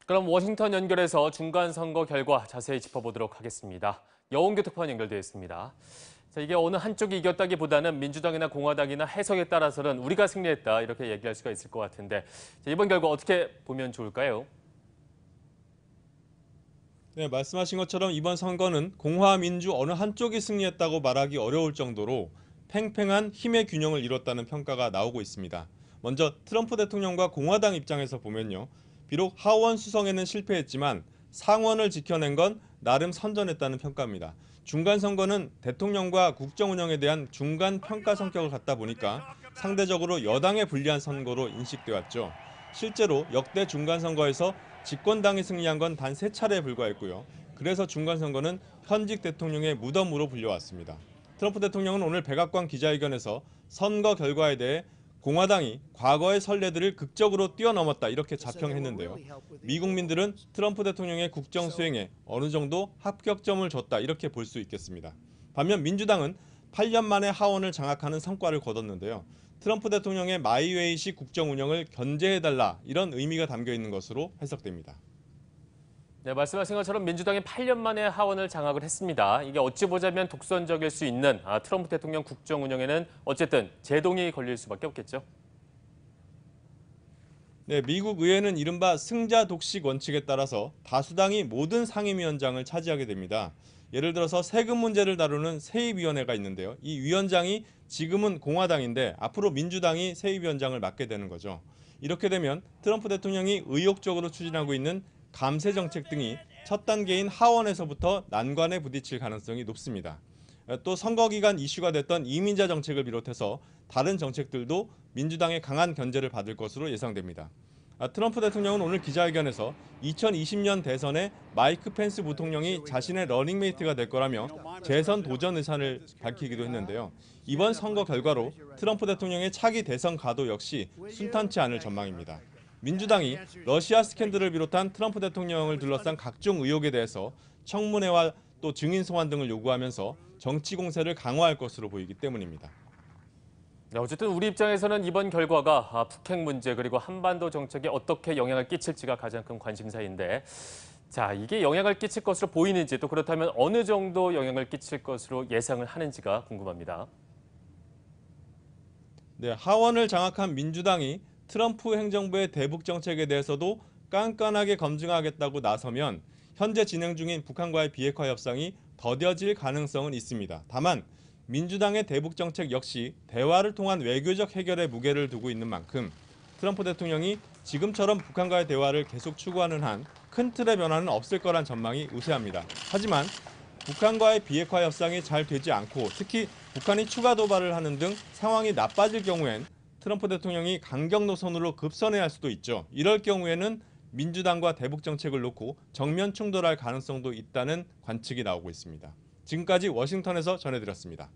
그럼 워싱턴 연결해서 중간선거 결과 자세히 짚어보도록 하겠습니다. 여원교 특파원 연결되어 있습니다. 자, 이게 어느 한쪽이 이겼다기보다는 민주당이나 공화당이나 해석에 따라서는 우리가 승리했다 이렇게 얘기할 수가 있을 것 같은데 자, 이번 결과 어떻게 보면 좋을까요? 네, 말씀하신 것처럼 이번 선거는 공화, 민주 어느 한쪽이 승리했다고 말하기 어려울 정도로 팽팽한 힘의 균형을 이뤘다는 평가가 나오고 있습니다. 먼저 트럼프 대통령과 공화당 입장에서 보면요. 비록 하원 수성에는 실패했지만 상원을 지켜낸 건 나름 선전했다는 평가입니다. 중간 선거는 대통령과 국정 운영에 대한 중간 평가 성격을 갖다 보니까 상대적으로 여당에 불리한 선거로 인식되었죠. 실제로 역대 중간 선거에서 집권당이 승리한 건 단 3차례에 불과했고요. 그래서 중간 선거는 현직 대통령의 무덤으로 불려왔습니다. 트럼프 대통령은 오늘 백악관 기자회견에서 선거 결과에 대해 공화당이 과거의 선례들을 극적으로 뛰어넘었다 이렇게 자평했는데요. 미국민들은 트럼프 대통령의 국정 수행에 어느 정도 합격점을 줬다 이렇게 볼 수 있겠습니다. 반면 민주당은 8년 만에 하원을 장악하는 성과를 거뒀는데요. 트럼프 대통령의 마이웨이식 국정 운영을 견제해달라 이런 의미가 담겨 있는 것으로 해석됩니다. 네, 말씀하신 것처럼 민주당이 8년 만에 하원을 장악을 했습니다. 이게 어찌 보자면 독선적일 수 있는 트럼프 대통령 국정 운영에는 어쨌든 제동이 걸릴 수밖에 없겠죠. 네, 미국 의회는 이른바 승자 독식 원칙에 따라서 다수당이 모든 상임위원장을 차지하게 됩니다. 예를 들어서 세금 문제를 다루는 세입위원회가 있는데요. 이 위원장이 지금은 공화당인데 앞으로 민주당이 세입위원장을 맡게 되는 거죠. 이렇게 되면 트럼프 대통령이 의욕적으로 추진하고 있는 감세 정책 등이 첫 단계인 하원에서부터 난관에 부딪힐 가능성이 높습니다. 또 선거 기간 이슈가 됐던 이민자 정책을 비롯해서 다른 정책들도 민주당의 강한 견제를 받을 것으로 예상됩니다. 트럼프 대통령은 오늘 기자회견에서 2020년 대선에 마이크 펜스 부통령이 자신의 러닝메이트가 될 거라며 재선 도전 의사를 밝히기도 했는데요. 이번 선거 결과로 트럼프 대통령의 차기 대선 가도 역시 순탄치 않을 전망입니다. 민주당이 러시아 스캔들을 비롯한 트럼프 대통령을 둘러싼 각종 의혹에 대해서 청문회와 또 증인 소환 등을 요구하면서 정치 공세를 강화할 것으로 보이기 때문입니다. 네, 어쨌든 우리 입장에서는 이번 결과가 북핵 문제 그리고 한반도 정책에 어떻게 영향을 끼칠지가 가장 큰 관심사인데 자, 이게 영향을 끼칠 것으로 보이는지 또 그렇다면 어느 정도 영향을 끼칠 것으로 예상을 하는지가 궁금합니다. 네, 하원을 장악한 민주당이 트럼프 행정부의 대북 정책에 대해서도 깐깐하게 검증하겠다고 나서면 현재 진행 중인 북한과의 비핵화 협상이 더뎌질 가능성은 있습니다. 다만 민주당의 대북 정책 역시 대화를 통한 외교적 해결에 무게를 두고 있는 만큼 트럼프 대통령이 지금처럼 북한과의 대화를 계속 추구하는 한 큰 틀의 변화는 없을 거란 전망이 우세합니다. 하지만 북한과의 비핵화 협상이 잘 되지 않고 특히 북한이 추가 도발을 하는 등 상황이 나빠질 경우엔 트럼프 대통령이 강경 노선으로 급선회할 할 수도 있죠. 이럴 경우에는 민주당과 대북 정책을 놓고 정면 충돌할 가능성도 있다는 관측이 나오고 있습니다. 지금까지 워싱턴에서 전해드렸습니다.